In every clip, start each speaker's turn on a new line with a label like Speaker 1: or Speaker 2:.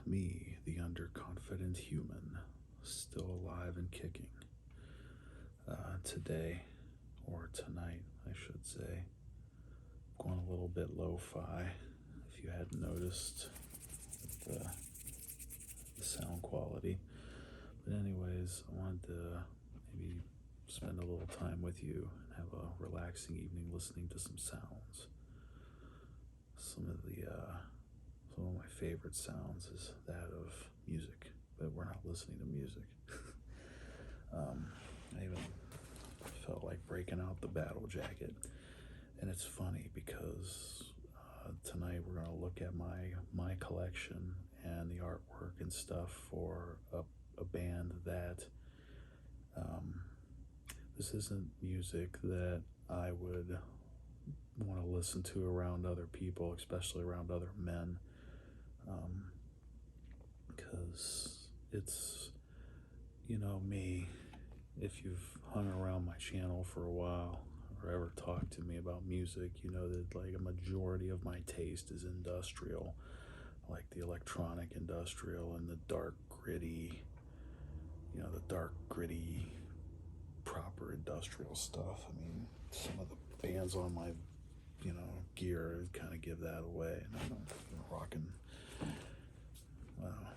Speaker 1: me, the underconfident human, still alive and kicking. Today, or tonight, I should say, going a little bit lo-fi, if you hadn't noticed the sound quality. But anyways, I wanted to maybe spend a little time with you and have a relaxing evening listening to some sounds. Some of my favorite sounds is that of music, but we're not listening to music. I even felt like breaking out the battle jacket, and it's funny because tonight we're going to look at my collection and the artwork and stuff for a band that this isn't music that I would want to listen to around other people, especially around other men, because it's, me, if you've hung around my channel for a while or ever talked to me about music, you know that like a majority of my taste is industrial, like the electronic industrial and the dark gritty, proper industrial stuff. I mean, some of the bands on my, gear kind of give that away. And I'm rocking,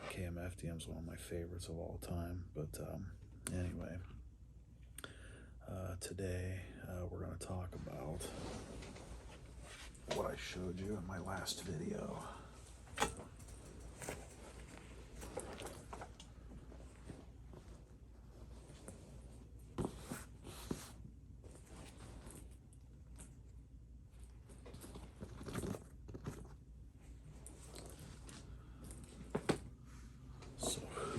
Speaker 1: KMFDM's one of my favorites of all time. But anyway, today we're going to talk about what I showed you in my last video.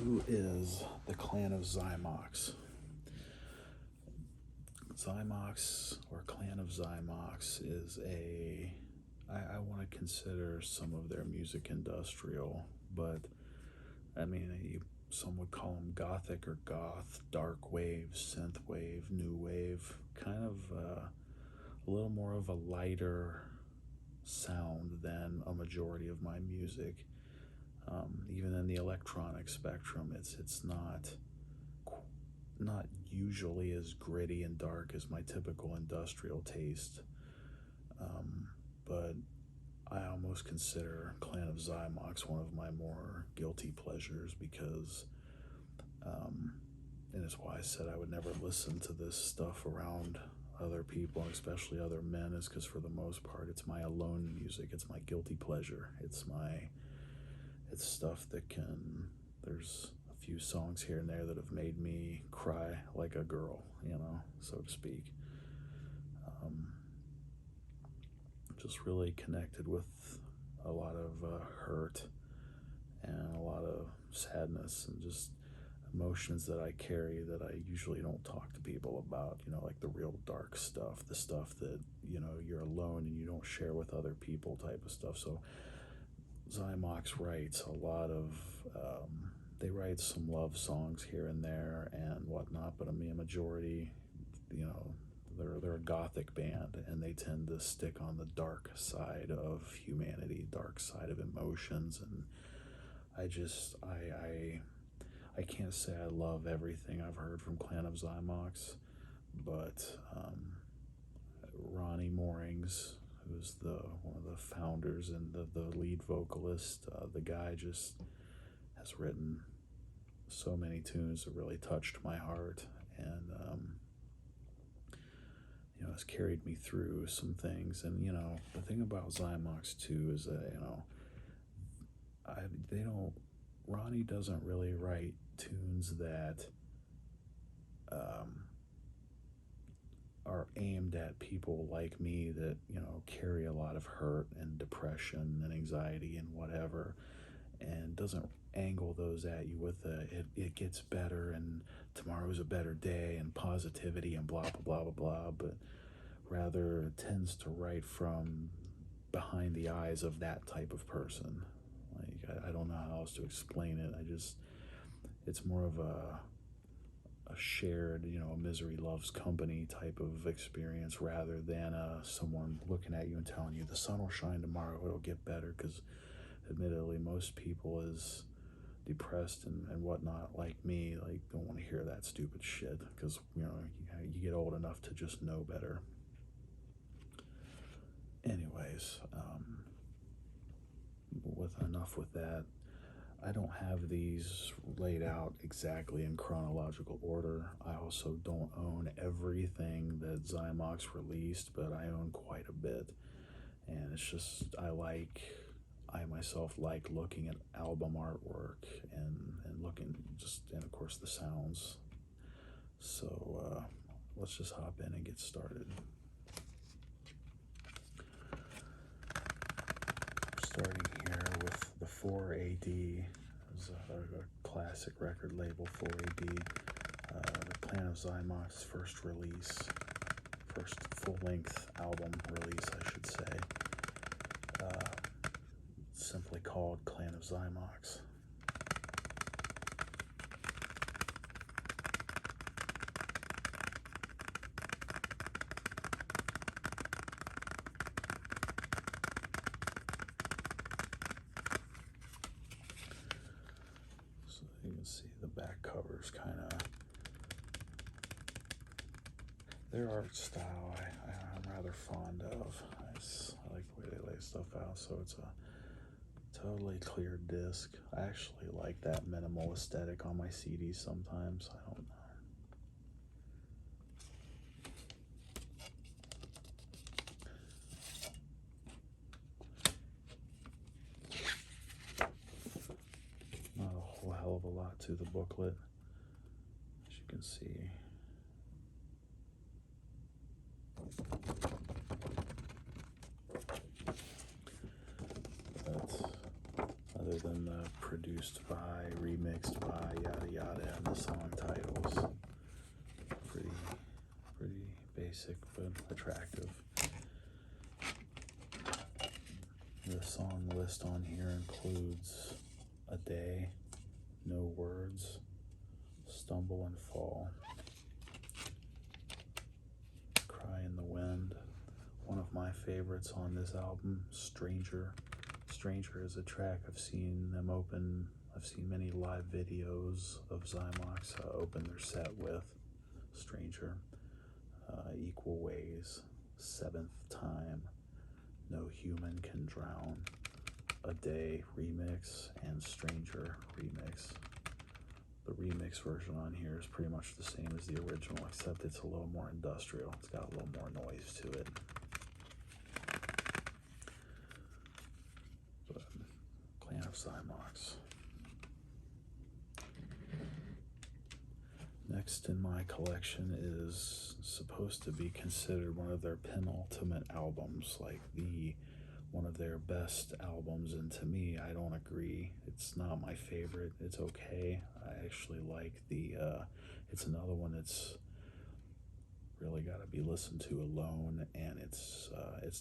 Speaker 1: Who is the Clan of Xymox? Zymox, or Clan of Xymox, is I want to consider some of their music industrial, but I mean, some would call them gothic or goth, dark wave, synth wave, new wave, kind of a little more of a lighter sound than a majority of my music. Even in the electronic spectrum, it's not usually as gritty and dark as my typical industrial taste. But I almost consider Clan of Xymox one of my more guilty pleasures because, and it's why I said I would never listen to this stuff around other people, especially other men, is because for the most part it's my alone music. It's my guilty pleasure. It's stuff that there's a few songs here and there that have made me cry like a girl, so to speak. Just really connected with a lot of hurt and a lot of sadness and just emotions that I carry that I usually don't talk to people about, like the real dark stuff, the stuff that, you're alone and you don't share with other people type of stuff. So Zymox writes a lot of, they write some love songs here and there and whatnot, but I mean, a majority, they're a gothic band and they tend to stick on the dark side of humanity, dark side of emotions. And I can't say I love everything I've heard from Clan of Xymox, but Ronny Moorings, who's one of the founders and the lead vocalist, the guy just has written so many tunes that really touched my heart, and has carried me through some things. And the thing about Zymox too is that Ronnie doesn't really write tunes that are aimed at people like me that carry a lot of hurt and depression and anxiety and whatever, and doesn't angle those at you with it gets better and tomorrow's a better day and positivity and blah blah blah blah blah, but rather tends to write from behind the eyes of that type of person. Like I don't know how else to explain it. It's more of a shared, a misery loves company type of experience rather than someone looking at you and telling you the sun will shine tomorrow, it'll get better. Because admittedly, most people, as depressed and whatnot, like me, like don't want to hear that stupid shit, because you get old enough to just know better. Anyways, enough with that. I don't have these laid out exactly in chronological order. I also don't own everything that Zymox released, but I own quite a bit. And it's just, I myself like looking at album artwork and looking and of course the sounds. So let's just hop in and get started. Starting here with the 4AD, is a classic record label, 4AD, the Clan of Xymox first release, first full-length album release, I should say, simply called Clan of Xymox. You can see the back covers kind of, their art style I'm rather fond of. I like the way they lay stuff out, so it's a totally clear disc. I actually like that minimal aesthetic on my CDs sometimes. I don't know. Not a whole hell of a lot to the booklet, as you can see. But other than the produced by, remixed by, yada yada, and the song titles, pretty basic but attractive. The song list on here includes A Day, No Words, Stumble and Fall, Cry in the Wind. One of my favorites on this album, Stranger. Stranger is a track I've seen them open. I've seen many live videos of Zymox open their set with. Stranger, Equal Ways, Seventh Time, No Human Can Drown, A Day remix, and Stranger remix. The remix version on here is pretty much the same as the original, except it's a little more industrial. It's got a little more noise to it. But Clan of Xymox. Next in my collection is supposed to be considered one of their penultimate albums, like one of their best albums, and to me, I don't agree. It's not my favorite. It's okay. I actually like it's another one that's really got to be listened to alone, and it's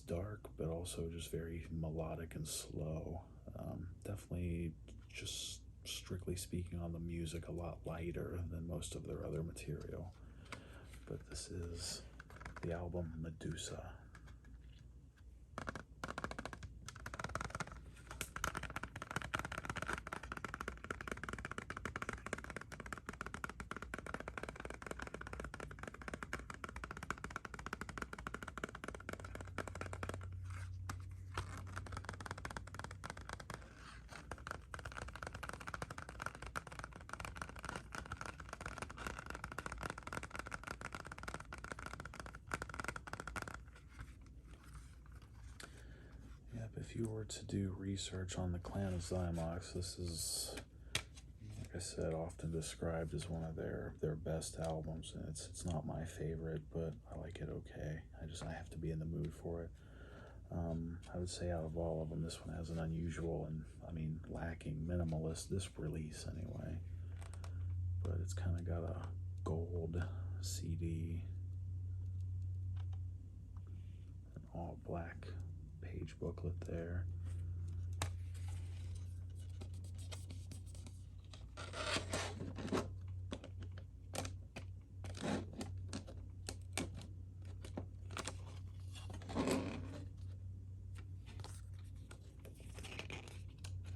Speaker 1: dark, but also just very melodic and slow. Definitely, just strictly speaking on the music, a lot lighter than most of their other material. But this is the album Medusa. If you were to do research on the Clan of Xymox, this is, like I said, often described as one of their best albums, and it's not my favorite, but I like it okay. I have to be in the mood for it. I would say out of all of them, this one has an unusual and, lacking minimalist, this release anyway. But it's kind of got a gold CD, an all black page booklet there.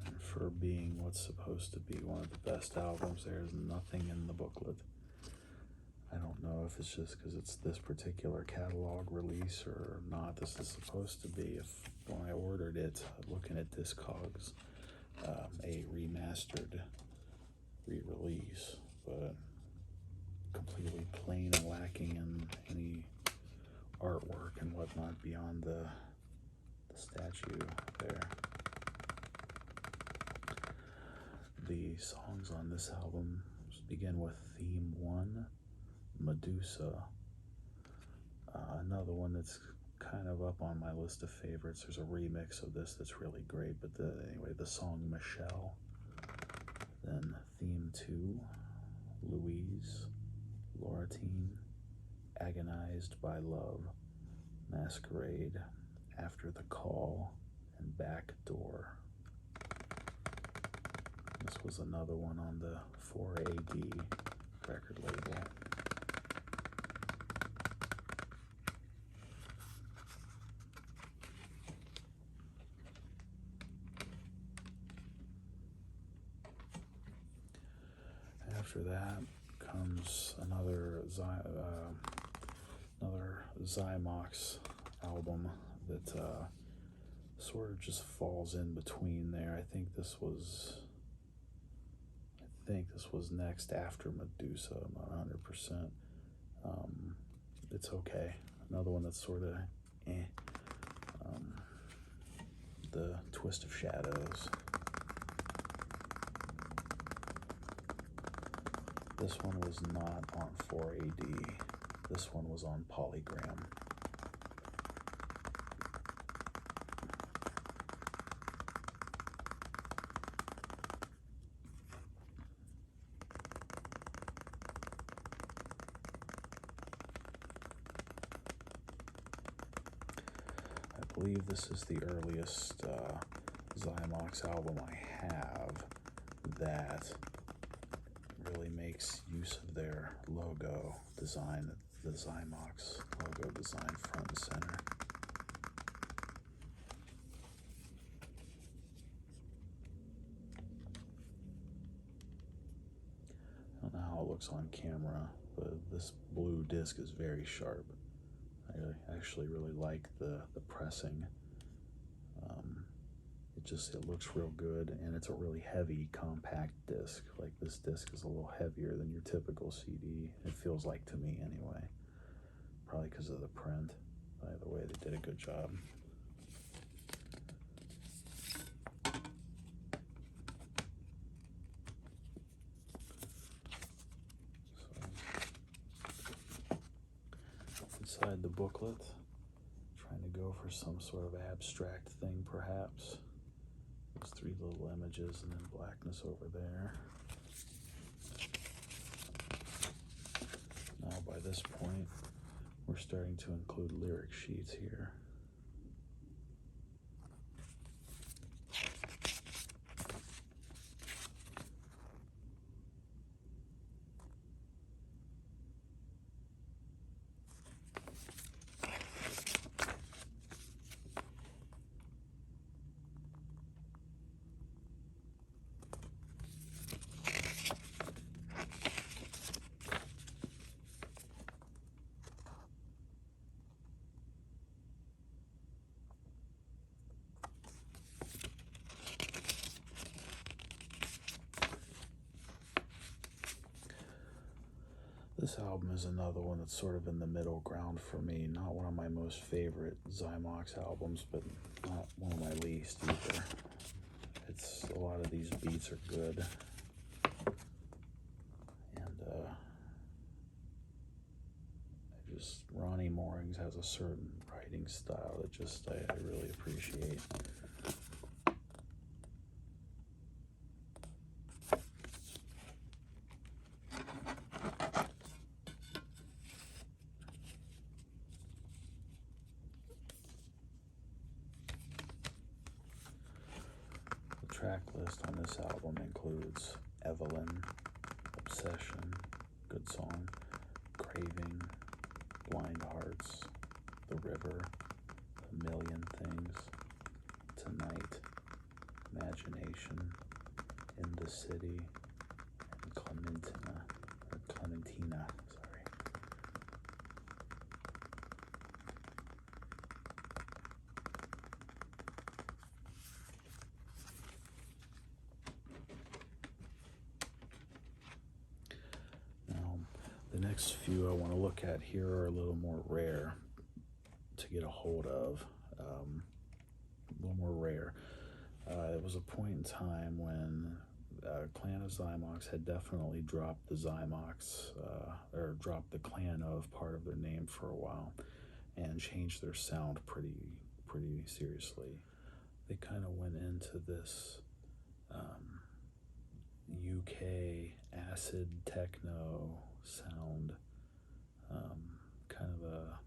Speaker 1: And for being what's supposed to be one of the best albums, there is nothing in the booklet. I don't know if it's just because it's this particular catalog release or not. This is supposed to be, if when I ordered it, looking at Discogs, a remastered re-release, but completely plain and lacking in any artwork and whatnot beyond the statue there. The songs on this album begin with Theme 1, Medusa. Another one that's kind of up on my list of favorites. There's a remix of this that's really great, but anyway, the song Michelle. Then Theme 2, Louise, Lauratine, Agonized by Love, Masquerade, After the Call, and Back Door. This was another one on the 4AD record label. After that comes another Zymox album that sort of just falls in between there. I think this was next after Medusa. I'm not 100%. It's okay. Another one that's sort of the Twist of Shadows. This one was not on 4AD. This one was on Polygram. I believe this is the earliest Zymox album I have that really makes use of their logo design, the Zymox logo design front and center. I don't know how it looks on camera, but this blue disc is very sharp. I actually really like the pressing. It looks real good, and it's a really heavy, compact disc. Like, this disc is a little heavier than your typical CD. It feels like to me, anyway. Probably because of the print. Either way, they did a good job. So, inside the booklet, trying to go for some sort of abstract thing, perhaps. Those three little images and then blackness over there. Now by this point, we're starting to include lyric sheets here. This album is another one that's sort of in the middle ground for me. Not one of my most favorite Zymox albums, but not one of my least either. It's a lot of these beats are good. And Ronny Moorings has a certain writing style that I really appreciate. Track list on this album includes Evelyn, Obsession, good song, Craving, Blind Hearts, The River, A Million Things, Tonight, Imagination, in the city, and Clementina, sorry. Now, the next few I want to look at here are a little more rare to get a hold of, a little more rare. It was a point in time when Clan of Xymox had definitely dropped the Zymox, or dropped the Clan of part of their name for a while, and changed their sound pretty seriously. They kind of went into this UK acid techno sound, kind of a,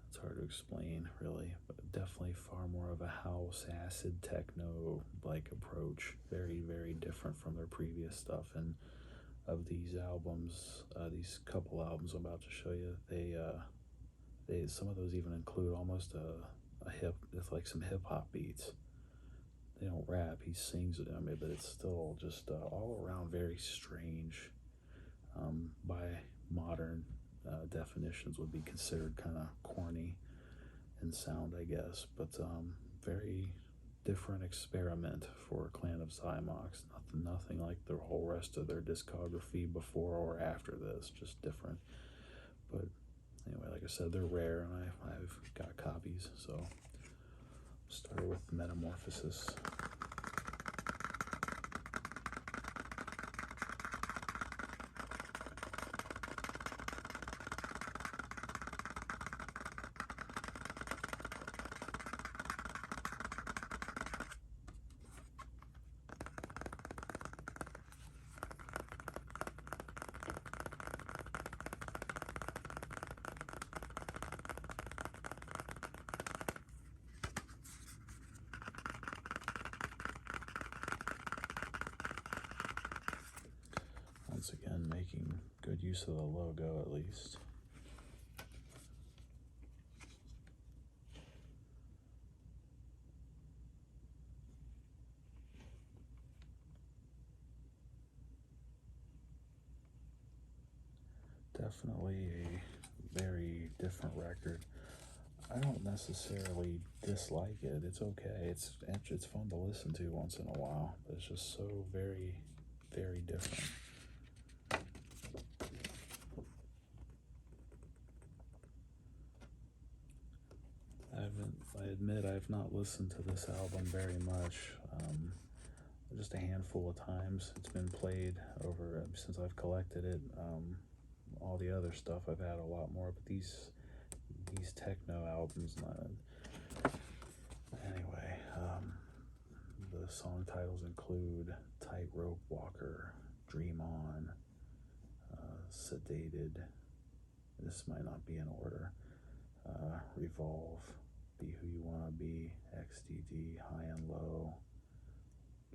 Speaker 1: it's hard to explain really, but definitely far more of a house acid techno like approach. Very different from their previous stuff. And of these albums, these couple albums I'm about to show you, they some of those even include almost it's like some hip hop beats. They don't rap, he sings it, but it's still just all around very strange. By modern definitions would be considered kind of corny in sound, I guess, but very different experiment for Clan of Xymox. Nothing like the whole rest of their discography before or after this, just different. But anyway, like I said, they're rare, and I've got copies, so started with Metamorphosis. Once again, making good use of the logo at least. Definitely a very different record. I don't necessarily dislike it. It's okay. It's fun to listen to once in a while, but it's just so very different. I admit I've not listened to this album very much. Just a handful of times it's been played over since I've collected it. All the other stuff I've had a lot more, but these techno albums, anyway. The song titles include Tightrope Walker, Dream On, Sedated, this might not be in order, Revolve, Be Who You Wanna Be, XDD, High and Low,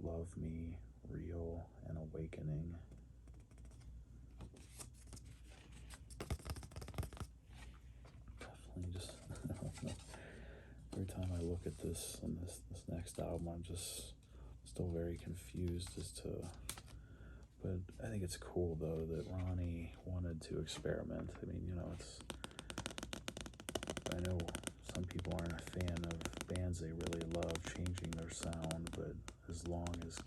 Speaker 1: Love Me, Real, and Awakening. Definitely just, every time I look at this and this next album, I'm just still very confused as to, but I think it's cool though that Ronny wanted to experiment. I mean, I know some people aren't a fan of bands they really love changing their sound, but as long as,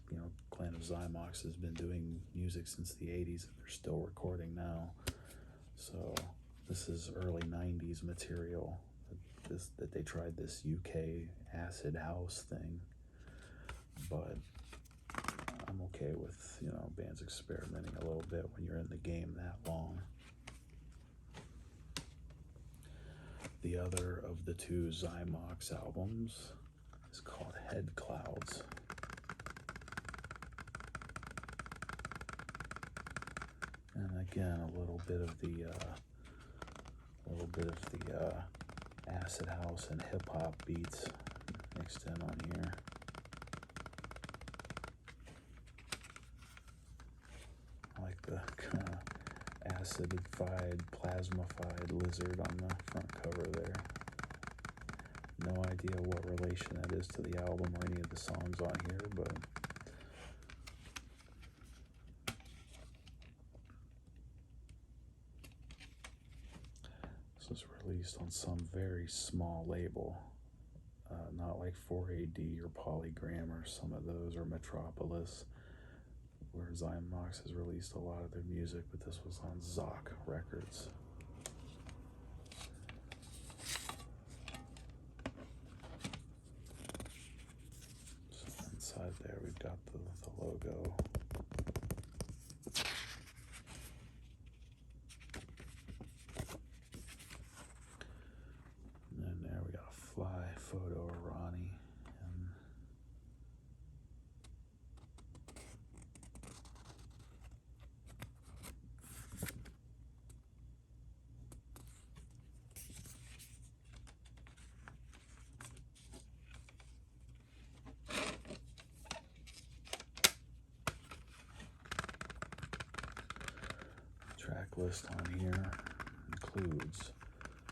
Speaker 1: Clan of Xymox has been doing music since the 80s, and they're still recording now. So this is early 90s material, that they tried this UK acid house thing. But I'm okay with, bands experimenting a little bit when you're in the game that long. The other of the two Zymox albums is called Head Clouds. And again, a little bit of the acid house and hip hop beats mixed in on here. I like the kind of acidified, plasmified lizard on the front cover there. No idea what relation that is to the album or any of the songs on here, but This was released on some very small label, not like 4AD or Polygram or some of those, or Metropolis, where Zymox has released a lot of their music, but this was on Zymox Records. So inside there we've got the logo. And then there we got a fly photo of Ronny. And track list on here includes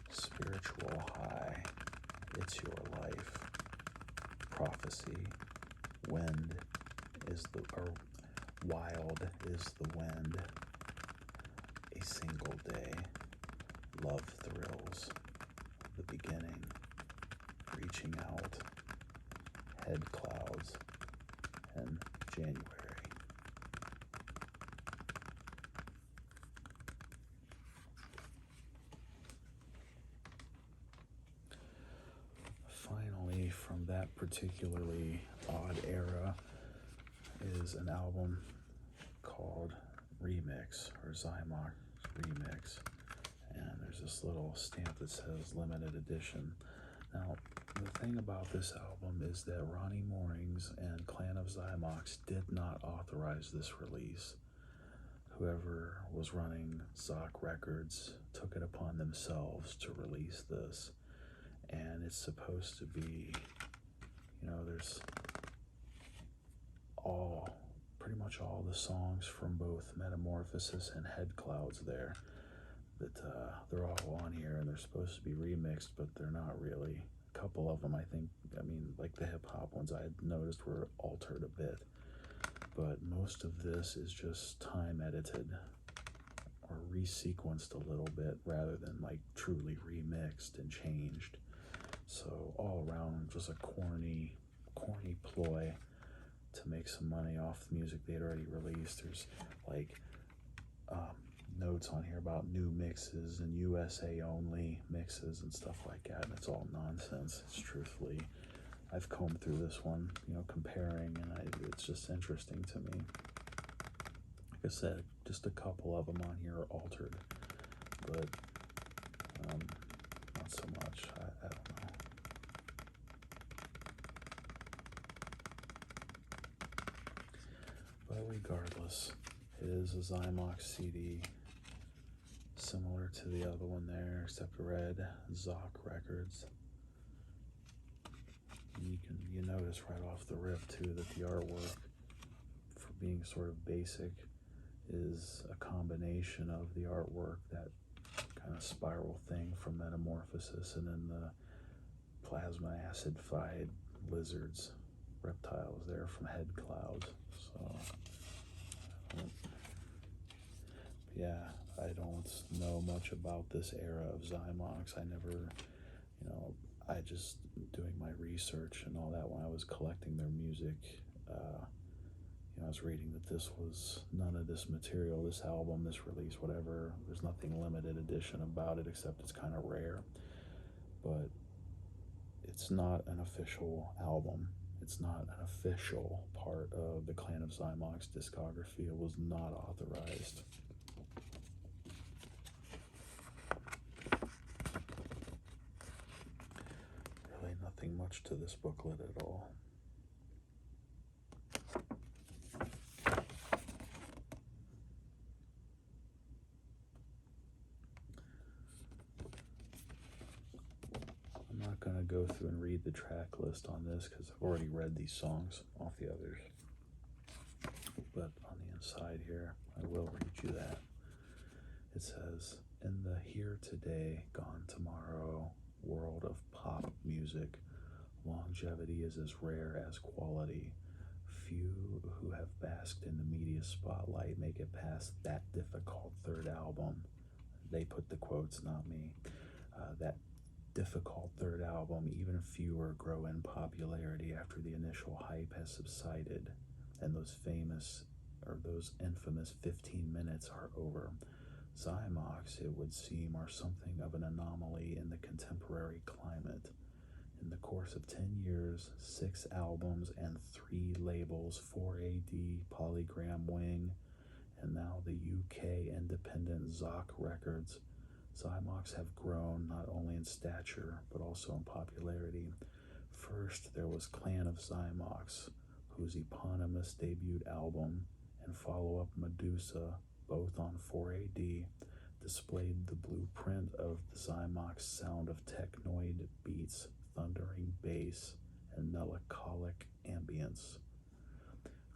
Speaker 1: Spiritual High, It's Your Life, Prophecy, Wind is the, or Wild is the Wind, A Single Day, Love Thrills, The Beginning, Reaching Out, Head Clouds, and January. Finally, from that particularly odd era is an album called Remix, or Zymox Remix, and there's this little stamp that says limited edition. Now, the thing about this album is that Ronny Moorings and Clan of Xymox did not authorize this release. Whoever was running Zymox Records took it upon themselves to release this. And it's supposed to be, you know, there's pretty much all the songs from both Metamorphosis and Head Clouds there, that they're all on here, and they're supposed to be remixed, but they're not really. A couple of them, I mean, like the hip-hop ones I had noticed were altered a bit, but most of this is just time edited or resequenced a little bit rather than like truly remixed and changed. So all around, just a corny ploy to make some money off the music they'd already released. There's like notes on here about new mixes and USA only mixes and stuff like that, and it's all nonsense. It's truthfully, I've combed through this one, you know, comparing, and it's just interesting to me. Like I said, just a couple of them on here are altered, but not so much. I don't know. But regardless, it is a Zymox CD, similar to the other one there, except red, Zymox Records. And you notice right off the rip too that the artwork, for being sort of basic, is a combination of the artwork, that kind of spiral thing from Metamorphosis, and then the plasma acidified lizards, reptiles there from Head Clouds. So yeah, I don't know much about this era of Zymox. I never, you know, I just doing my research and all that when I was collecting their music. You know, I was reading that this was none of this material, this album, this release, whatever. There's nothing limited edition about it, except it's kind of rare. But it's not an official album. It's not an official part of the Clan of Xymox discography. It was not authorized. Really nothing much to this booklet at all. I'm not going to go through and read the track list on this because I've already read these songs off the others. But on the inside here, I will read you that. It says, in the here today, gone tomorrow world of pop music, longevity is as rare as quality. Few who have basked in the media spotlight make it past that difficult third album. They put the quotes, not me. That difficult third album, even fewer grow in popularity after the initial hype has subsided and those infamous 15 minutes are over. Zymox, it would seem, are something of an anomaly in the contemporary climate. In the course of 10 years, 6 albums and 3 labels, 4AD, Polygram Wing, and now the UK independent Zymox Records, Zymox have grown not only in stature but also in popularity. First, there was Clan of Xymox, whose eponymous debut album and follow-up Medusa, both on 4AD, displayed the blueprint of the Zymox sound of technoid beats, thundering bass, and melancholic ambience.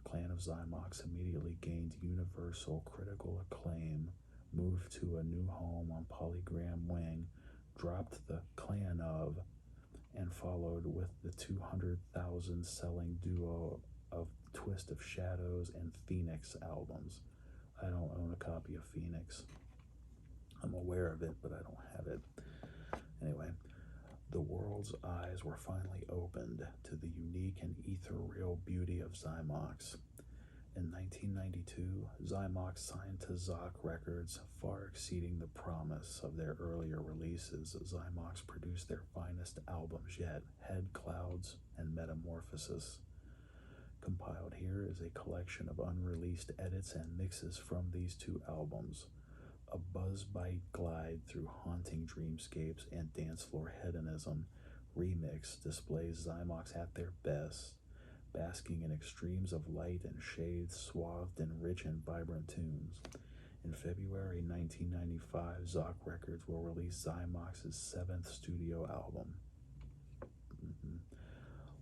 Speaker 1: Clan of Xymox immediately gained universal critical acclaim, moved to a new home on Polygram Wing, dropped the Clan of, and followed with the 200,000 selling duo of Twist of Shadows and Phoenix albums. I don't own a copy of Phoenix. I'm aware of it, but I don't have it. Anyway, the world's eyes were finally opened to the unique and ethereal beauty of Zymox. In 1992, Zymox signed to Zymox Records, far exceeding the promise of their earlier releases. Zymox produced their finest albums yet, Head Clouds and Metamorphosis. Compiled here is a collection of unreleased edits and mixes from these 2 albums. A buzz-bite glide through haunting dreamscapes and dance floor hedonism, Remix displays Zymox at their best, basking in extremes of light and shade, swathed in rich and vibrant tunes. In February 1995, Zymox Records will release Zymox's 7th studio album.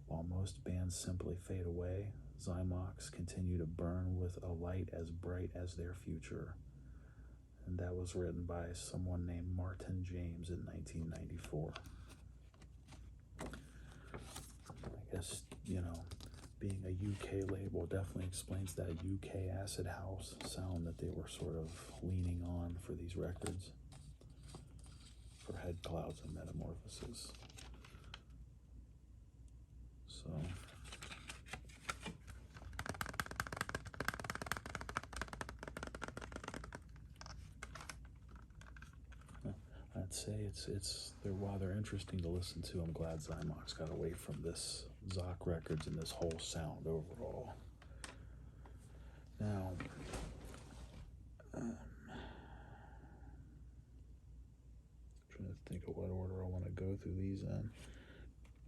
Speaker 1: While most bands simply fade away, Zymox continue to burn with a light as bright as their future. And that was written by someone named Martin James in 1994. I guess, being a UK label definitely explains that UK acid house sound that they were sort of leaning on for these records, for Head Clouds and Metamorphosis. So I'd say while they're interesting to listen to, I'm glad Zymox got away from this Zymox Records and this whole sound overall. Now, trying to think of what order I want to go through these in,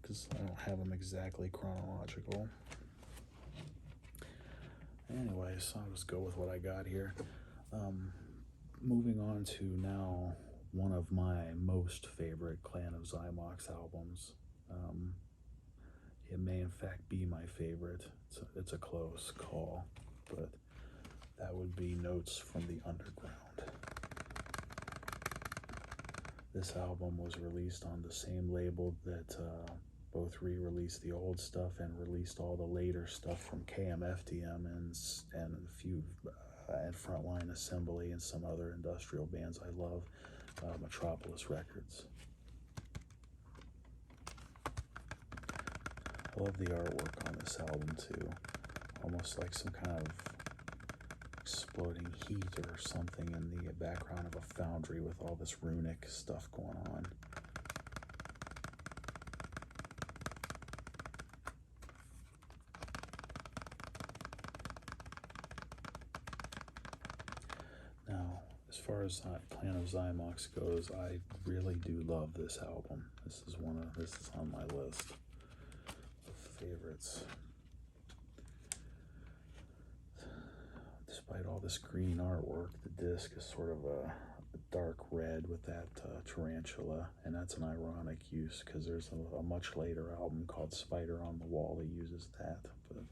Speaker 1: because I don't have them exactly chronological. Anyway, so I'll just go with what I got here. Moving on to now one of my most favorite Clan of Xymox albums. It may in fact be my favorite. It's a close call, but that would be Notes from the Underground. This album was released on the same label that both re-released the old stuff and released all the later stuff from KMFDM and a few and Frontline Assembly and some other industrial bands I love, Metropolis Records. I love the artwork on this album too, almost like some kind of exploding heat or something in the background of a foundry with all this runic stuff going on. Now, as far as Clan of Xymox goes, I really do love this album. This is on my list of favorites. Despite all this green artwork, the disc is sort of a dark red with that tarantula, and that's an ironic use because there's a much later album called Spider on the Wall that uses that. But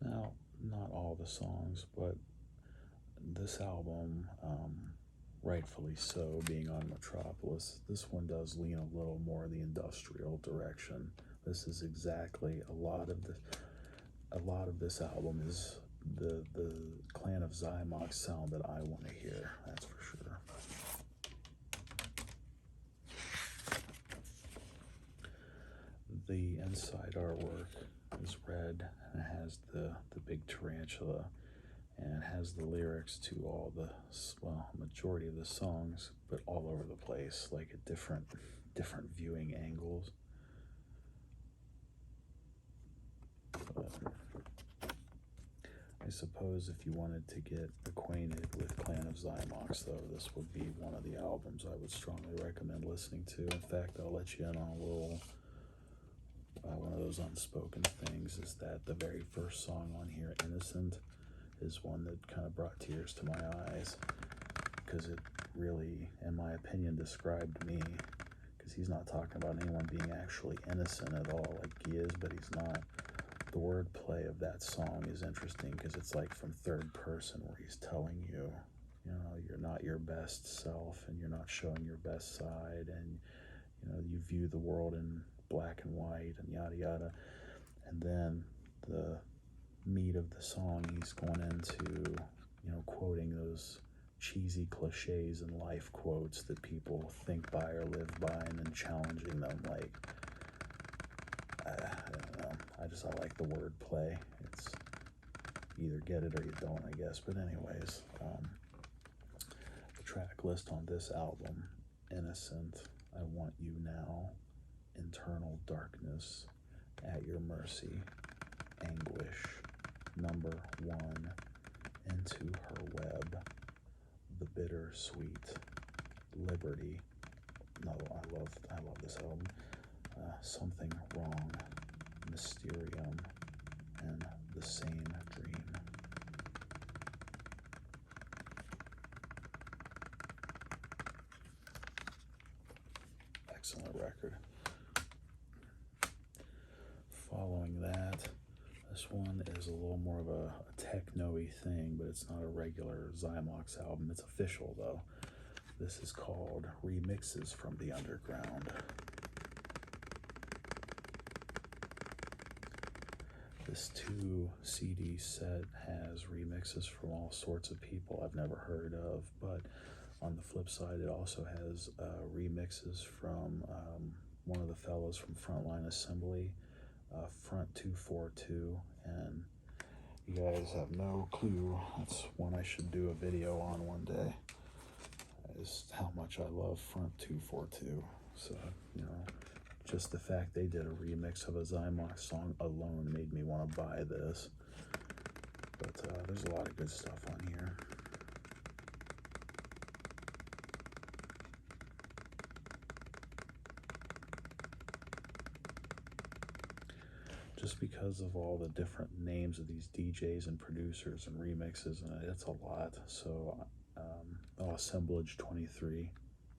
Speaker 1: now, not all the songs, but this album rightfully so, being on Metropolis. This one does lean a little more the industrial direction. This is exactly a lot of this album is the Clan of Xymox sound that I want to hear, that's for sure. The inside artwork is red and it has the big tarantula, and it has the lyrics to all the, well, majority of the songs, but all over the place, like at different viewing angles. But I suppose if you wanted to get acquainted with Clan of Xymox, though, this would be one of the albums I would strongly recommend listening to. In fact, I'll let you in on a little, one of those unspoken things is that the very first song on here, Innocent, is one that kind of brought tears to my eyes, because it really, in my opinion, described me, because he's not talking about anyone being actually innocent at all, like he is, but he's not. The wordplay of that song is interesting because it's like from third person, where he's telling you, you know, you're not your best self and you're not showing your best side, and you know, you view the world in black and white and yada yada. And then the meat of the song, he's going into, you know, quoting those cheesy cliches and life quotes that people think by or live by, and then challenging them. Like, I don't know, I like the wordplay. It's either get it or you don't, I guess. But anyways, the track list on this album: Innocent, I Want You Now, Internal Darkness, At Your Mercy, Anguish, Number 1, Into Her Web, The Bittersweet, Liberty. No, I love this album. Something Wrong, Mysterium, and The Same Dream. Excellent record. Following that, this one is a little more of a techno-y thing, but it's not a regular Zymox album. It's official, though. This is called Remixes from the Underground. This 2 CD set has remixes from all sorts of people I've never heard of, but on the flip side, it also has remixes from one of the fellows from Frontline Assembly, Front 242, and you guys have no clue. That's one I should do a video on one day, is how much I love Front 242. So, you know, just the fact they did a remix of a Zymox song alone made me want to buy this. But there's a lot of good stuff on here. Just because of all the different names of these DJs and producers and remixes, and it's a lot. So, Assemblage 23,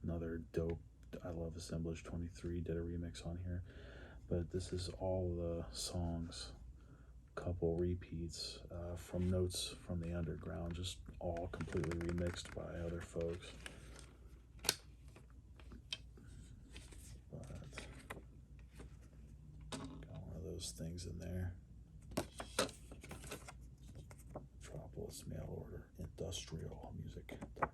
Speaker 1: another dope. I love Assemblage 23, did a remix on here. But this is all the songs, couple repeats from Notes from the Underground, just all completely remixed by other folks. But got one of those things in there. Metropolis mail order, industrialmusic.com.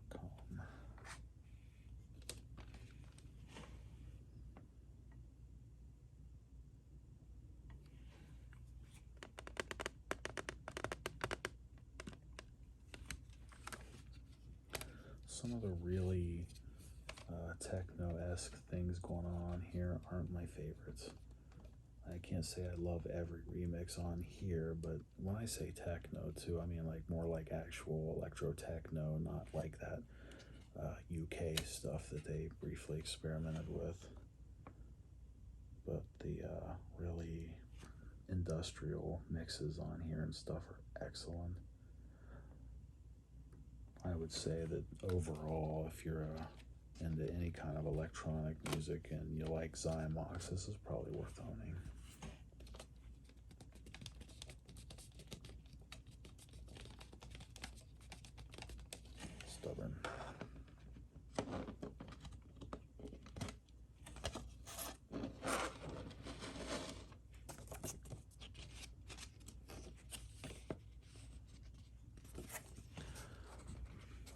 Speaker 1: Some of the really techno-esque things going on here aren't my favorites. I can't say I love every remix on here, but when I say techno too, I mean like more like actual electro-techno, not like that UK stuff that they briefly experimented with. But the really industrial mixes on here and stuff are excellent. I would say that overall, if you're into any kind of electronic music and you like Zymox, this is probably worth owning. Stubborn.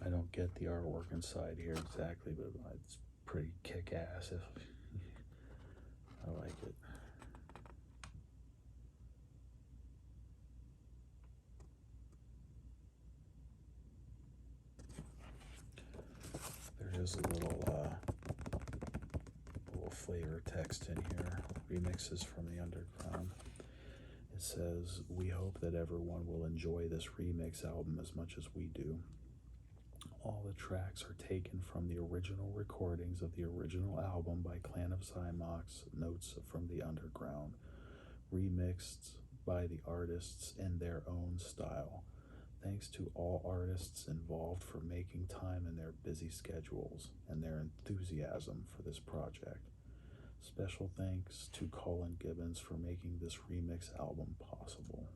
Speaker 1: I don't get the artwork inside here exactly, but it's pretty kick-ass. I like it. There is a little flavor text in here. Remixes from the underground. It says, "We hope that everyone will enjoy this remix album as much as we do. All the tracks are taken from the original recordings of the original album by Clan of Xymox, Notes from the Underground, remixed by the artists in their own style. Thanks to all artists involved for making time in their busy schedules and their enthusiasm for this project. Special thanks to Colin Gibbons for making this remix album possible."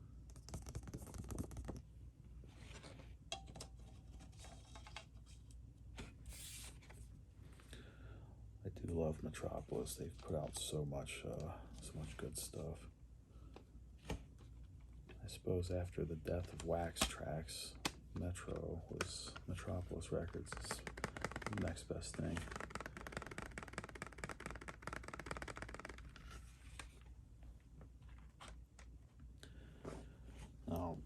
Speaker 1: I do love Metropolis. They've put out so much good stuff. I suppose after the death of Wax Trax, Metropolis Records is the next best thing. Now,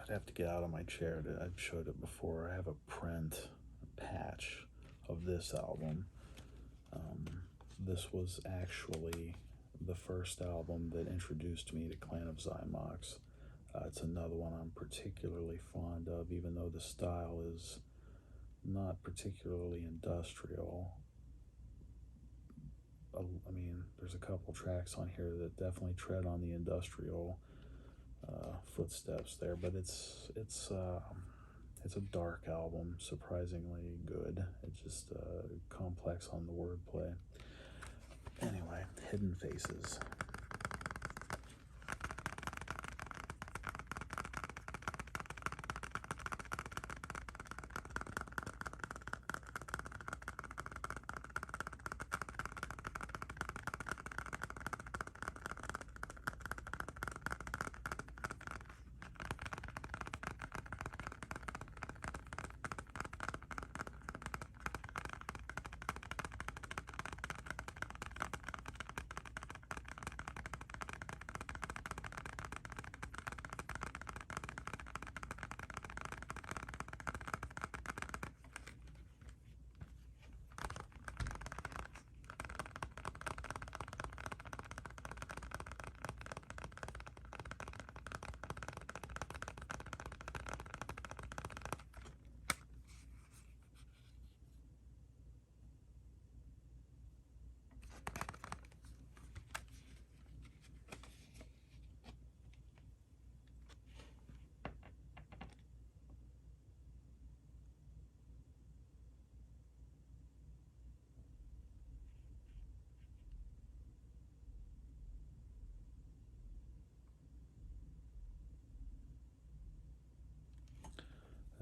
Speaker 1: I'd have to get out of my chair. I've showed it before. I have a print, a patch of this album. This was actually the first album that introduced me to Clan of Xymox. It's another one I'm particularly fond of, even though the style is not particularly industrial. I mean, there's a couple tracks on here that definitely tread on the industrial footsteps there, but it's a dark album, surprisingly good. It's just complex on the wordplay. Anyway, Hidden Faces.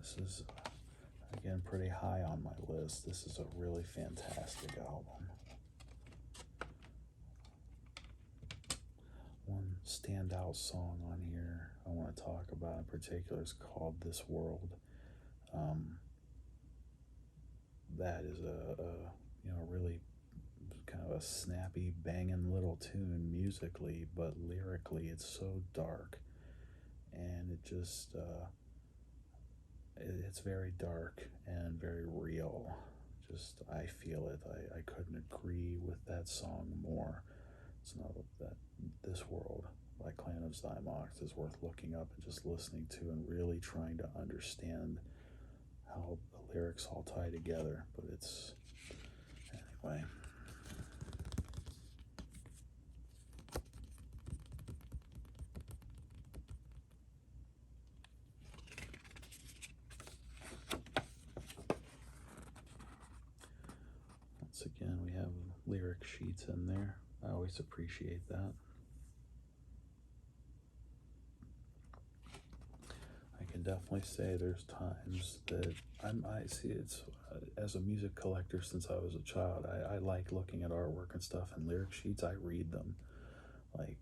Speaker 1: This is, again, pretty high on my list. This is a really fantastic album. One standout song on here I want to talk about in particular is called "This World." That is a really kind of a snappy, banging little tune musically, but lyrically it's so dark, and it just it's very dark and very real. Just, I feel it. I couldn't agree with that song more. It's not that This World by Clan of Xymox is worth looking up and just listening to and really trying to understand how the lyrics all tie together. But it's, anyway. Once again, we have lyric sheets in there. I always appreciate that. I can definitely say there's times that I see it's, as a music collector since I was a child, I like looking at artwork and stuff, and lyric sheets, I read them. Like,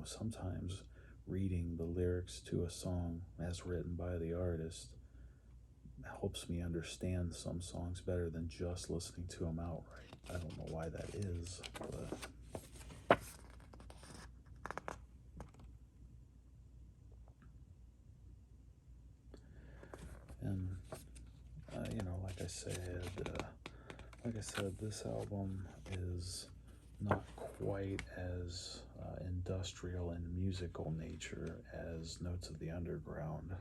Speaker 1: sometimes reading the lyrics to a song as written by the artist helps me understand some songs better than just listening to them outright. I don't know why that is, but and you know, like I said, this album is not quite as industrial in musical nature as Notes of the Underground,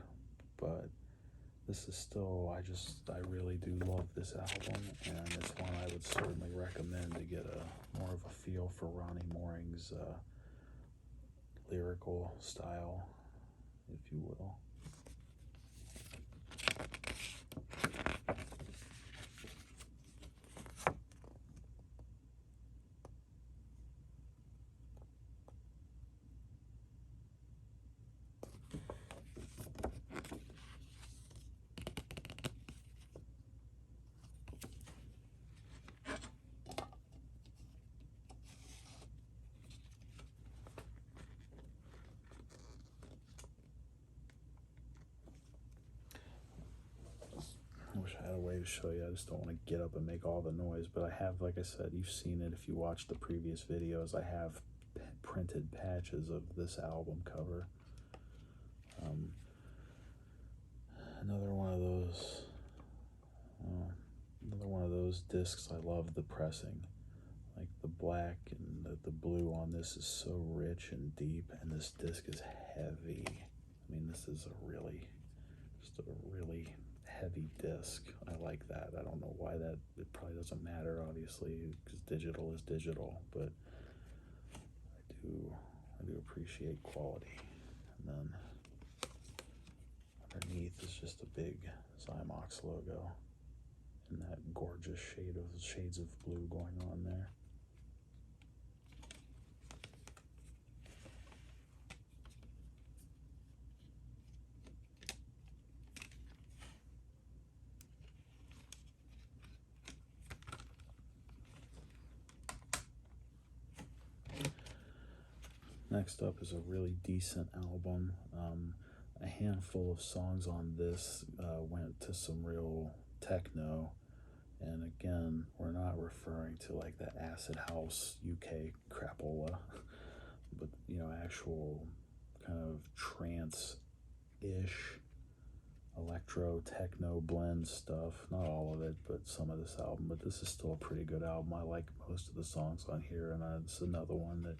Speaker 1: but this is still, I really do love this album, and it's one I would certainly recommend to get a more of a feel for Ronny Moorings' lyrical style, if you will. I wish I had a way to show you. I just don't want to get up and make all the noise, but I have, like I said, you've seen it if you watched the previous videos. I have printed patches of this album cover. Another one of those discs. I love the pressing, like the black and the blue on this is so rich and deep, and this disc is heavy. I mean, this is just a really heavy disc. I like that. I don't know why that, it probably doesn't matter, obviously, because digital is digital, but I do appreciate quality. And then underneath is just a big Zymox logo and that gorgeous shades of blue going on there. Next up is a really decent album. A handful of songs on this went to some real techno, and again, we're not referring to like the acid house UK crapola, but you know, actual kind of trance-ish electro techno blend stuff. Not all of it, but some of this album. But this is still a pretty good album. I like most of the songs on here, and it's another one that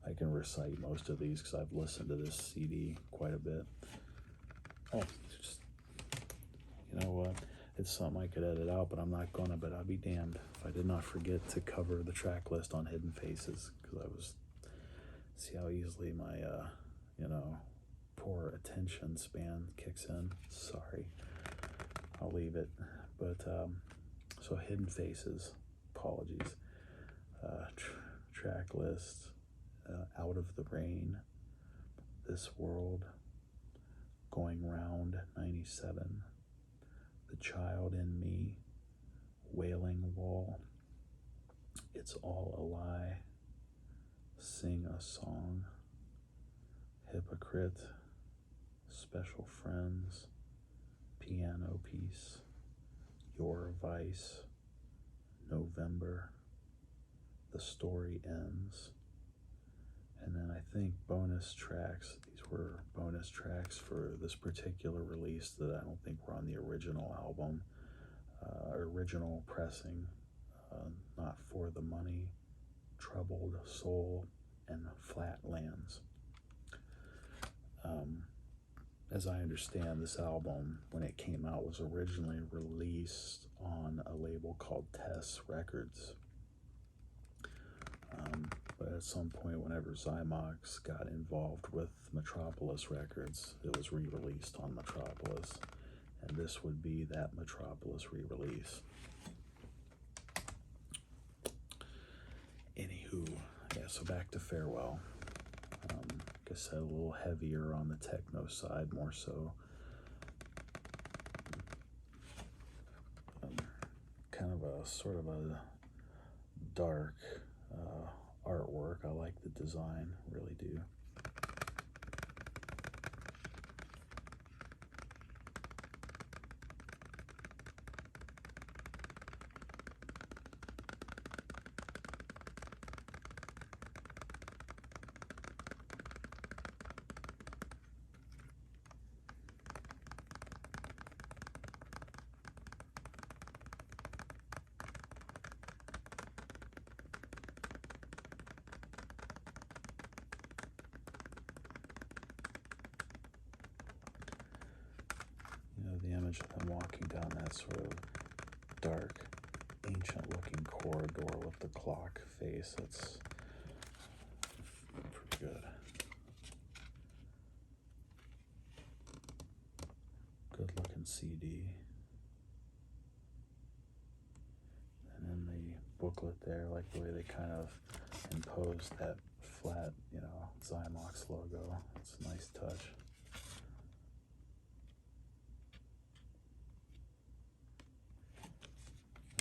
Speaker 1: I can recite most of these because I've listened to this CD quite a bit. Oh, just, you know what? It's something I could edit out, but I'm not gonna, but I'll be damned if I did not forget to cover the track list on Hidden Faces, because see how easily my, you know, poor attention span kicks in. Sorry, I'll leave it. But, so Hidden Faces, apologies. Track list. Out of the Rain, This World, Going Round 97, The Child in Me, Wailing Wall, It's All a Lie, Sing a Song, Hypocrite, Special Friends, Piano Piece, Your Vice, November, The Story Ends. And then I think bonus tracks, these were bonus tracks for this particular release that I don't think were on the original album, original pressing, Not for the Money, Troubled Soul, and Flatlands. As I understand, this album, when it came out, was originally released on a label called Tess Records. But at some point, whenever Zymox got involved with Metropolis Records, it was re-released on Metropolis, and this would be that Metropolis re-release. Anywho, yeah, so back to Farewell. Like I said, a little heavier on the techno side, more so. Kind of a sort of a dark artwork. I like the design, really do. imagine them walking down that sort of dark, ancient-looking corridor with the clock face. That's pretty good. Good-looking CD. And in the booklet there, like the way they kind of imposed that flat, Zymox logo. It's a nice touch.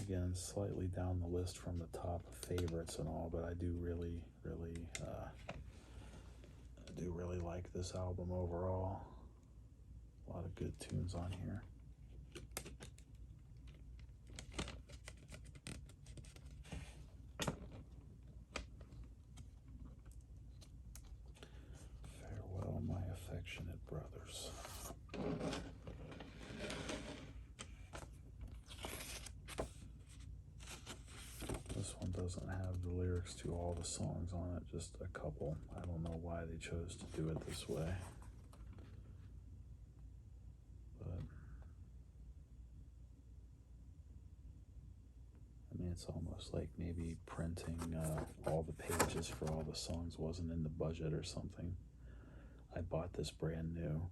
Speaker 1: Again, slightly down the list from the top of favorites and all, but I do really like this album overall. A lot of good tunes on here. Farewell, my affectionate brothers. This one doesn't have the lyrics to all the songs on it, just a couple. I don't know why they chose to do it this way. But I mean, it's almost like maybe printing all the pages for all the songs wasn't in the budget or something. I bought this brand new.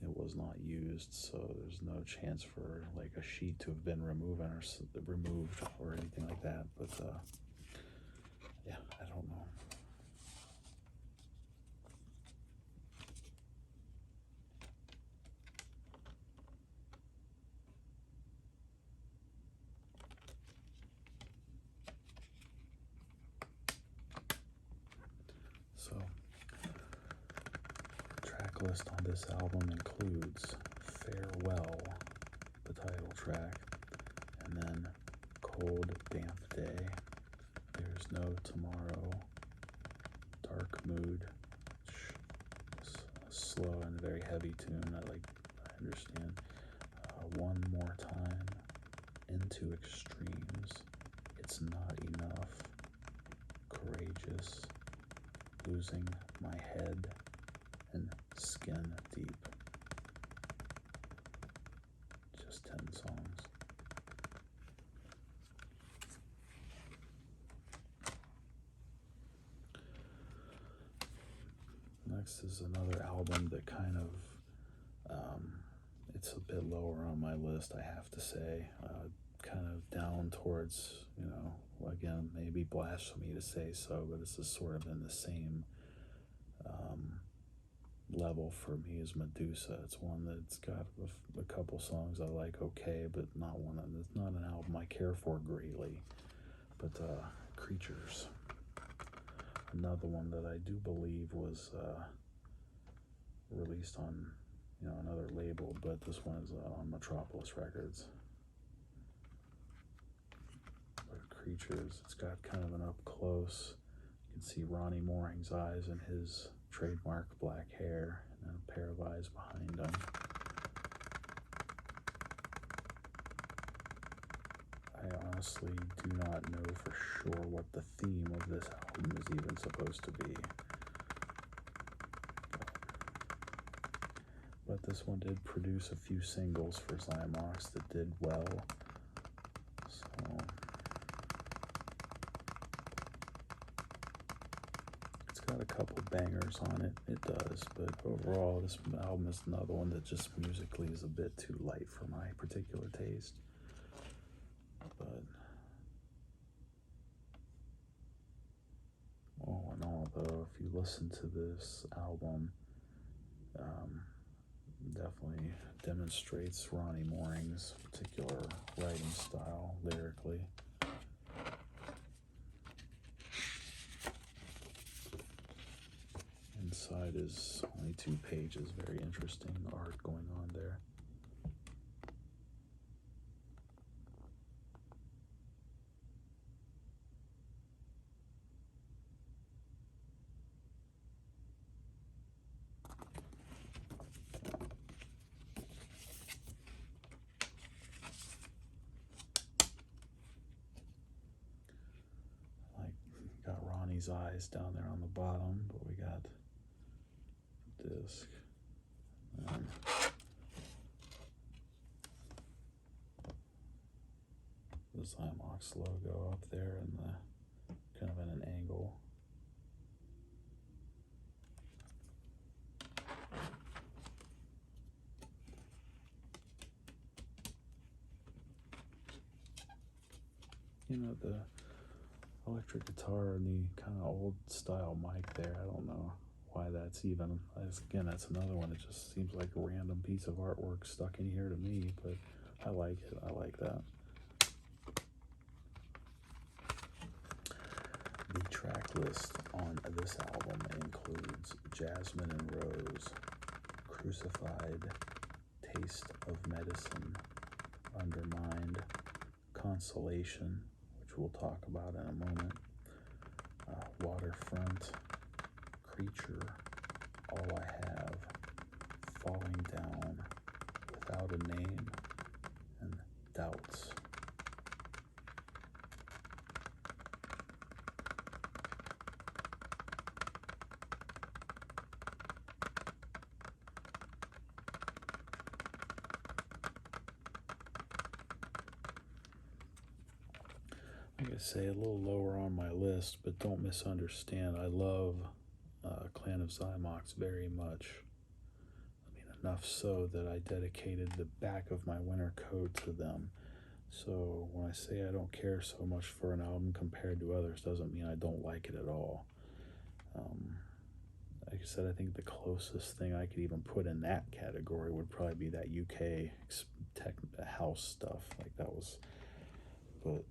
Speaker 1: It was not used, so there's no chance for like a sheet to have been removed or anything like that. But yeah, I don't know. So, track list on this album includes Farewell, the title track, and then Cold Damp Day, There's No Tomorrow, Dark Mood, which is a slow and very heavy tune. I understand. One More Time, Into Extremes, It's Not Enough, Courageous, Losing My Head, and Skin Deep. Just 10 songs. Next is another album that kind of, it's a bit lower on my list, I have to say. Kind of down towards, again, maybe blasphemy to say so, but this is sort of in the same level for me as Medusa. It's one that's got a couple songs I like okay, but it's not an album I care for greatly. But Creatures, another one that I do believe was released on another label, but this one is on Metropolis Records. But Creatures, it's got kind of an up close. You can see Ronny Moorings' eyes and his trademark black hair, and then a pair of eyes behind him. I honestly do not know for sure what the theme of this album is even supposed to be. But this one did produce a few singles for Zymox that did well. So it's got a couple bangers on it. It does, but overall this album is another one that just musically is a bit too light for my particular taste. But all in all, though, if you listen to this album, definitely demonstrates Ronny Moorings' particular writing style lyrically. Inside is only 2 pages, very interesting art going on there. Got Ronnie's eyes down there on the bottom, but we got the disc. And the Zymox logo up there in the kind of in an angle. You know, the electric guitar and the kind of old style mic there, I don't know why that's even, again, that's another one. It just seems like a random piece of artwork stuck in here to me, but I like it. I like that. The track list on this album includes Jasmine and Rose, Crucified, Taste of Medicine, Undermined, Consolation, which we'll talk about in a moment, Waterfront, Creature, All I Have, Falling Down, Without a Name, and Doubts. Like I say, a little lower on my list, but don't misunderstand. I love Clan of Xymox very much. I mean, enough so that I dedicated the back of my winter coat to them. So when I say I don't care so much for an album compared to others, doesn't mean I don't like it at all. Like I said, I think the closest thing I could even put in that category would probably be that UK tech house stuff. Like that was, but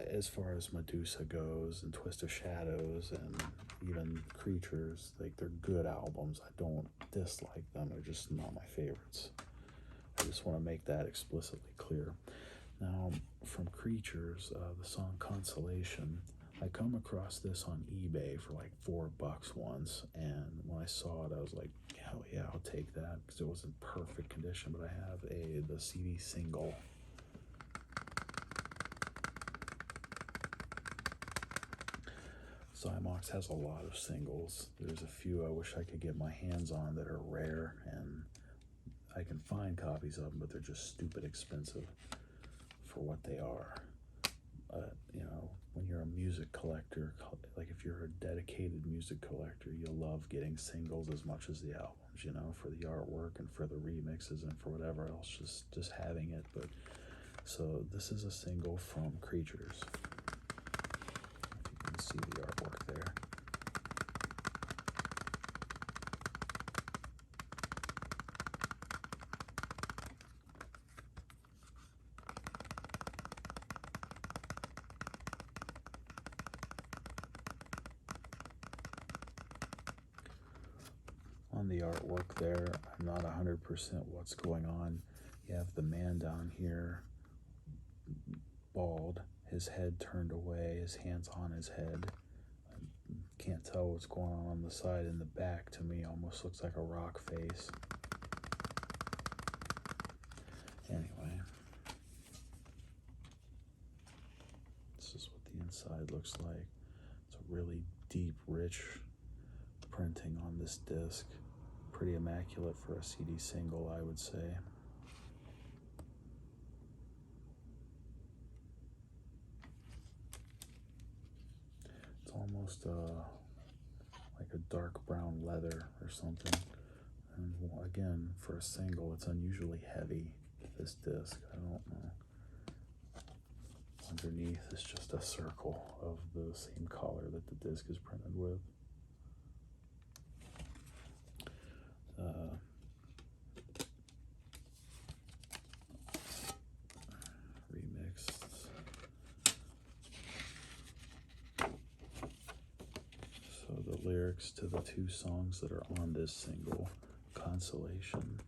Speaker 1: as far as Medusa goes and Twist of Shadows and even Creatures, like they're good albums. I don't dislike them. They're just not my favorites. I just want to make that explicitly clear. Now, from Creatures, the song Consolation, I come across this on eBay for like $4 once, and when I saw it, I was like, hell yeah, I'll take that, because it was in perfect condition, but I have the CD single. Zymox has a lot of singles. There's a few I wish I could get my hands on that are rare, and I can find copies of them, but they're just stupid expensive for what they are. You know, when you're a music collector, like if you're a dedicated music collector, you'll love getting singles as much as the albums, you know, for the artwork and for the remixes and for whatever else, just having it. But so this is a single from Creatures. If you can see the artwork there. On the artwork there, I'm not 100% what's going on. You have the man down here, bald, his head turned away, his hands on his head. I can't tell what's going on the side. And the back, to me, almost looks like a rock face. Anyway, this is what the inside looks like. It's a really deep, rich printing on this disc. Pretty immaculate for a CD single, I would say. It's almost like a dark brown leather or something. And again, for a single, it's unusually heavy, this disc. I don't know. Underneath is just a circle of the same color that the disc is printed with. Remixed. So the lyrics to the two songs that are on this single, Consolation.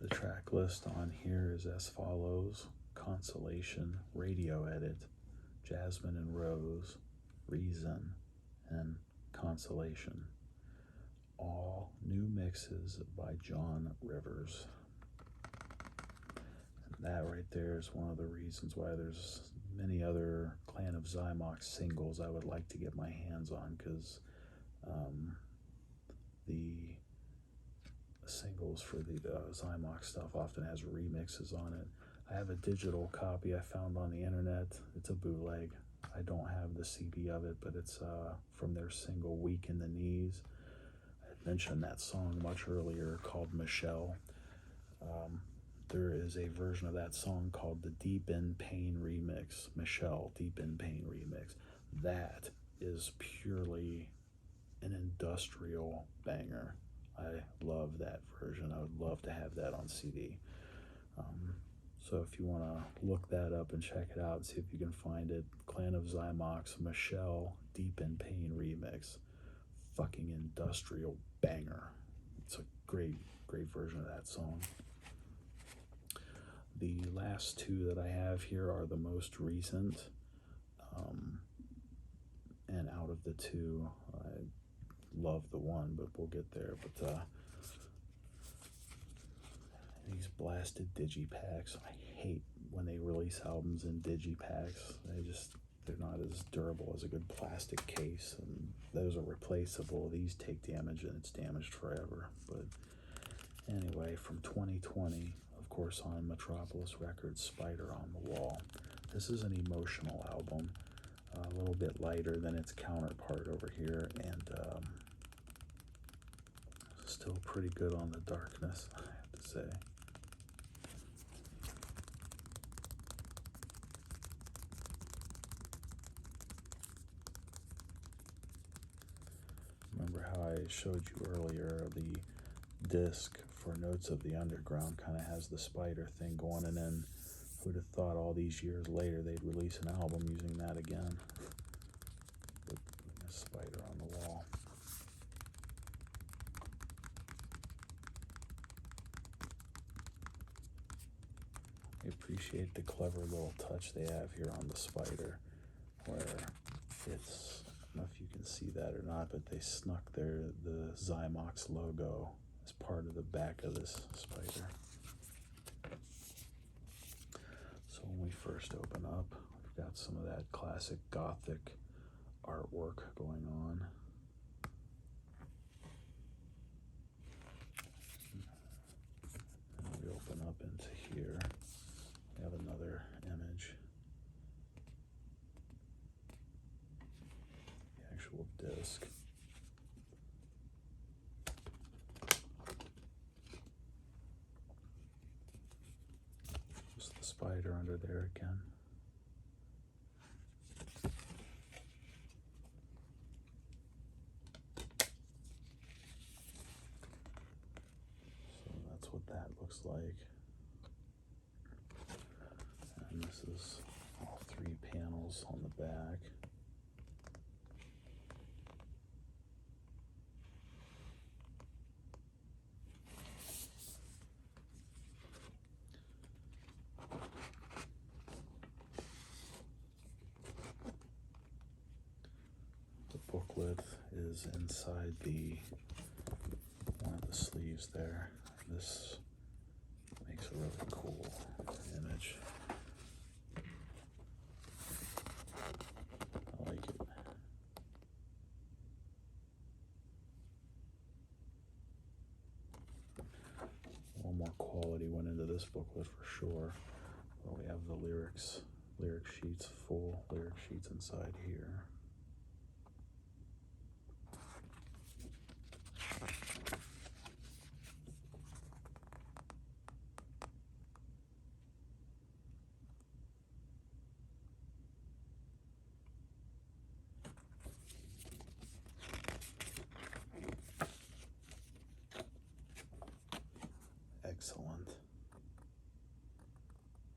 Speaker 1: The track list on here is as follows: Consolation, Radio Edit, Jasmine and Rose, Reason, and Consolation. All New Mixes by John Rivers. And that right there is one of the reasons why there's many other Clan of Xymox singles I would like to get my hands on, because the singles for the Zymox stuff often has remixes on it. I have a digital copy I found on the internet. It's a bootleg. I don't have the CD of it, but it's from their single Weak in the Knees. I had mentioned that song much earlier called Michelle. There is a version of that song called the Deep in Pain Remix. Michelle, Deep in Pain Remix. That is purely an industrial banger. I love that version. I would love to have that on CD. So if you want to look that up and check it out, see if you can find it. Clan of Xymox, Michelle, Deep in Pain Remix. Fucking industrial banger. It's a great, great version of that song. The last two that I have here are the most recent. And out of the two, I love the one, but we'll get there. But these blasted digipacks, I hate when they release albums in digipacks. They're not as durable as a good plastic case, and those are replaceable. These take damage and it's damaged forever. But anyway, from 2020, of course, on Metropolis Records, Spider on the Wall. This is an emotional album, a little bit lighter than its counterpart over here, and still pretty good on the darkness, I have to say. Remember how I showed you earlier, the disc for Notes of the Underground kind of has the Spider thing going, and then who'd have thought all these years later they'd release an album using that again. With a Spider on the Wall. I appreciate the clever little touch they have here on the Spider, where it's, I don't know if you can see that or not, but they snuck the Zymox logo as part of the back of this Spider. So when we first open up, we've got some of that classic gothic artwork going on. And we open up into here. We have another image. The actual disc. Just the Spider under there again. So that's what that looks like. And this is all three panels on the back. The booklet is inside one of the sleeves there. This makes a really cool image. I like it. A little more quality went into this booklet for sure. Well, we have the lyric sheets, full lyric sheets inside here. Excellent.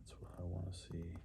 Speaker 1: That's what I want to see.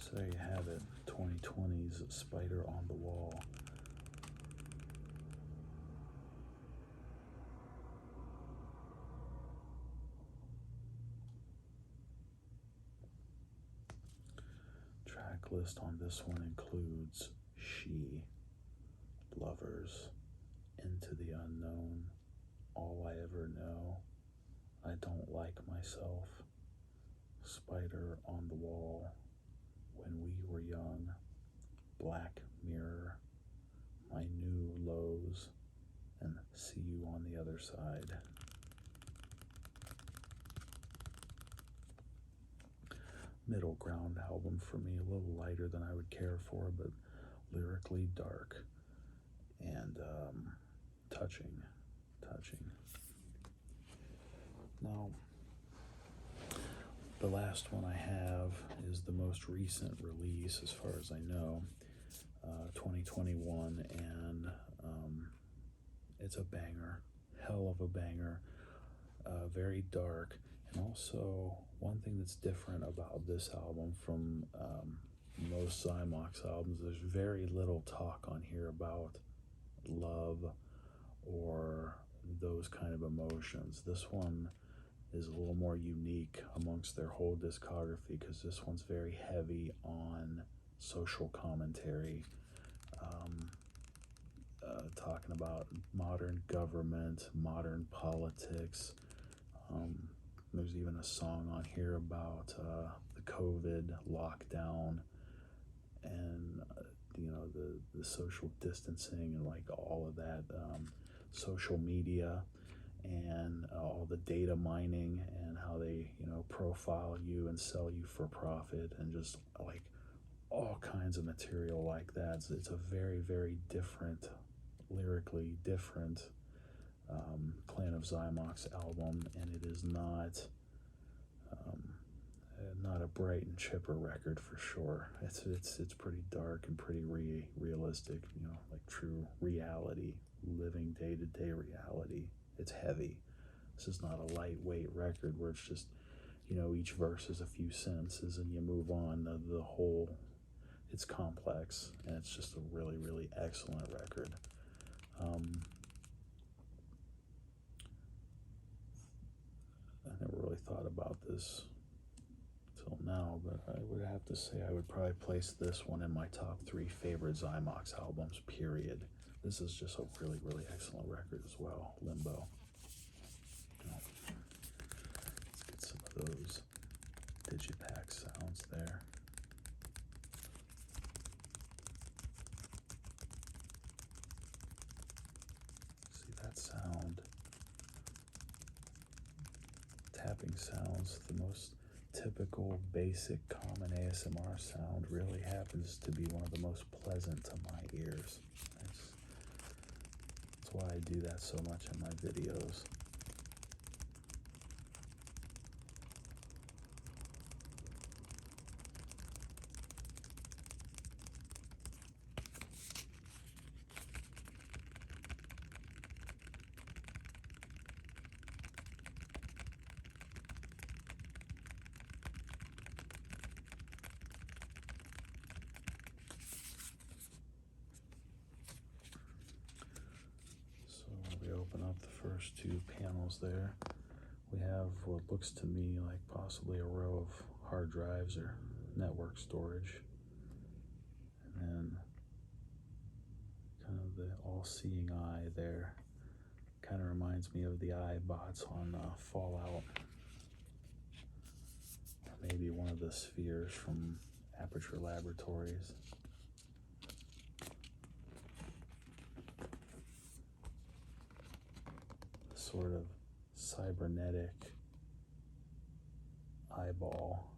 Speaker 1: So there you have it, 2020's Spider on the Wall. Track list on this one includes She, Lovers, Into the Unknown, All I Ever Know, I Don't Like Myself, Spider on the Wall, When We Were Young, Black Mirror, My New Lows, and See You on the Other Side. Middle ground album for me, a little lighter than I would care for, but lyrically dark and touching. Now, the last one I have is the most recent release, as far as I know, 2021, and it's a banger, hell of a banger, very dark. And also, one thing that's different about this album from most Zymox albums, there's very little talk on here about love or those kind of emotions. This one is a little more unique amongst their whole discography because this one's very heavy on social commentary, talking about modern government, modern politics. There's even a song on here about the COVID lockdown and the social distancing and like all of that, social media and all the data mining and how they profile you and sell you for profit, and just like all kinds of material like that. So it's a very, very different, lyrically different Clan of Xymox album, and it is not a bright and chipper record for sure. It's pretty dark and pretty realistic, like true reality, living day-to-day reality. It's heavy. This is not a lightweight record where it's just each verse is a few sentences and you move on. The whole, it's complex, and it's just a really, really excellent record. I never really thought about this till now, but I would have to say I would probably place this one in my top 3 favorite Zymox albums, period. This is just a really, really excellent record as well, Limbo. Let's get some of those digipack sounds there. See that sound? Tapping sounds, the most typical, basic, common ASMR sound, really happens to be one of the most pleasant to my ears. That's why I do that so much in my videos. Open up the first 2 panels there. We have what looks to me like possibly a row of hard drives or network storage, and then kind of the all-seeing eye there. Kind of reminds me of the eye bots on Fallout, or maybe one of the spheres from Aperture Laboratories. Sort of cybernetic eyeball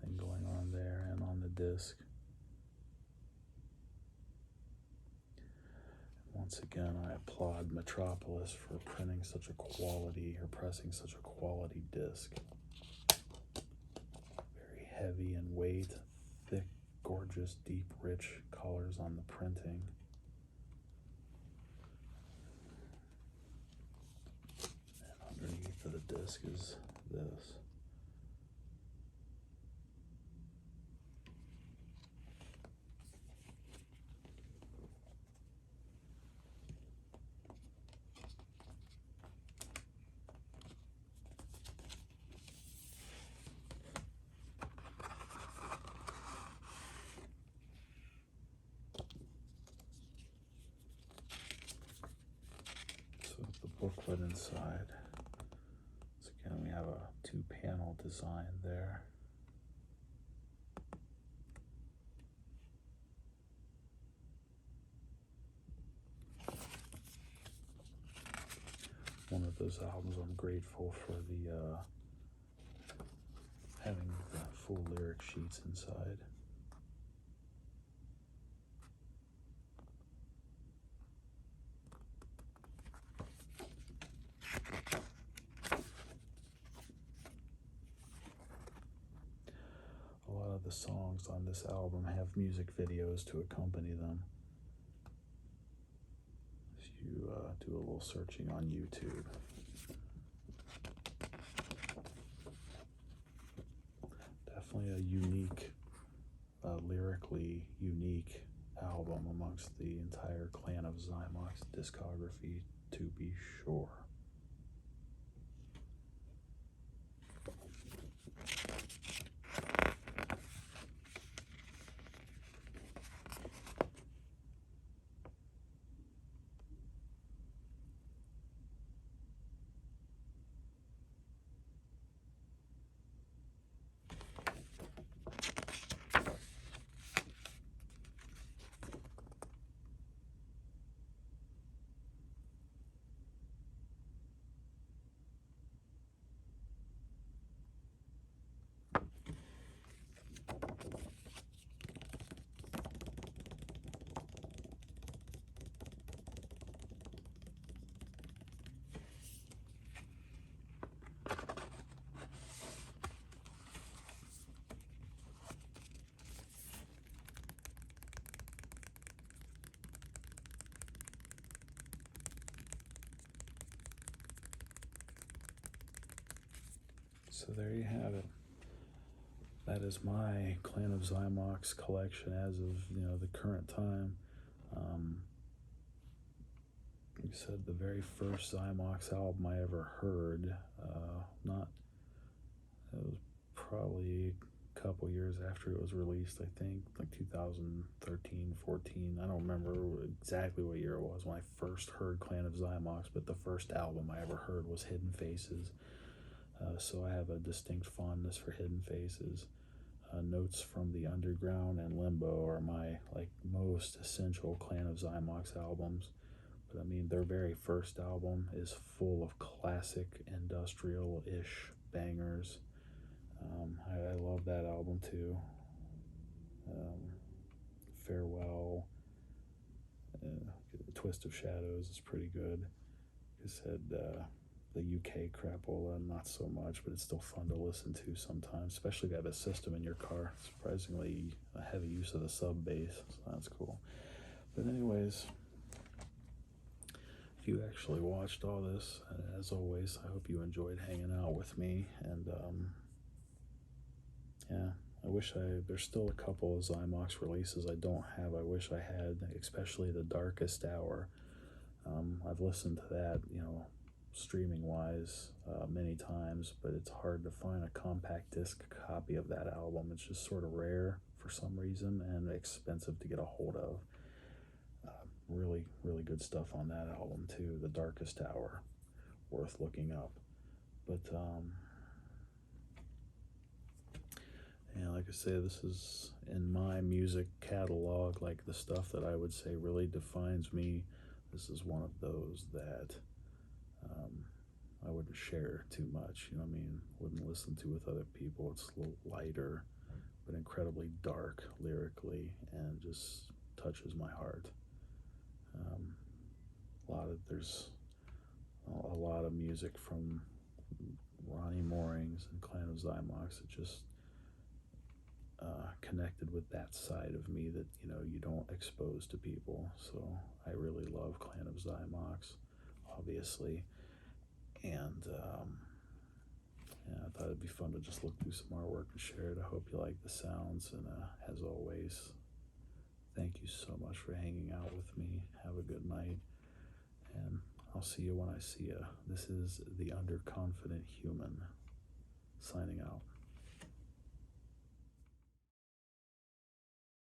Speaker 1: thing going on there and on the disc. Once again, I applaud Metropolis for printing such a quality, or pressing such a quality disc. Very heavy in weight, thick, gorgeous, deep, rich colors on the printing. Underneath of the disc is this. booklet inside. So again, we have a 2-panel design there. One of those albums I'm grateful for the having the full lyric sheets inside. A lot of the songs on this album have music videos to accompany them. If you do a little searching on YouTube. Definitely a unique, lyrically unique album amongst the entire Clan of Xymox discography, to be sure. So there you have it. That is my Clan of Xymox collection as of the current time. Like I said, the very first Zymox album I ever heard, it was probably a couple years after it was released, I think, like 2013, 14. I don't remember exactly what year it was when I first heard Clan of Xymox, but the first album I ever heard was Hidden Faces. So I have a distinct fondness for Hidden Faces. Notes from the Underground and Limbo are my most essential Clan of Xymox albums. But I mean, their very first album is full of classic industrial-ish bangers. I love that album too. Farewell, Twist of Shadows is pretty good. Like I said, the UK crapola, not so much, but it's still fun to listen to sometimes, especially if you have a system in your car. Surprisingly, a heavy use of the sub bass, so that's cool. But anyways, if you actually watched all this, as always, I hope you enjoyed hanging out with me. And yeah, I wish there's still a couple of Zymox releases I don't have. I wish I had, especially The Darkest Hour. I've listened to that, streaming wise many times, but it's hard to find a compact disc copy of that album. It's just sort of rare for some reason and expensive to get a hold of. Really, really good stuff on that album too. The Darkest Hour, worth looking up. But yeah, like I say, this is in my music catalog, like the stuff that I would say really defines me. This is one of those that I wouldn't share too much, wouldn't listen to with other people. It's a little lighter, but incredibly dark lyrically, and just touches my heart. There's a lot of music from Ronny Moorings and Clan of Xymox that just connected with that side of me that you don't expose to people. So I really love Clan of Xymox, obviously, and yeah, I thought it'd be fun to just look through some artwork and share it. I hope you like the sounds, and as always, thank you so much for hanging out with me. Have a good night, and I'll see you when I see you. This is the Underconfident Human, signing out.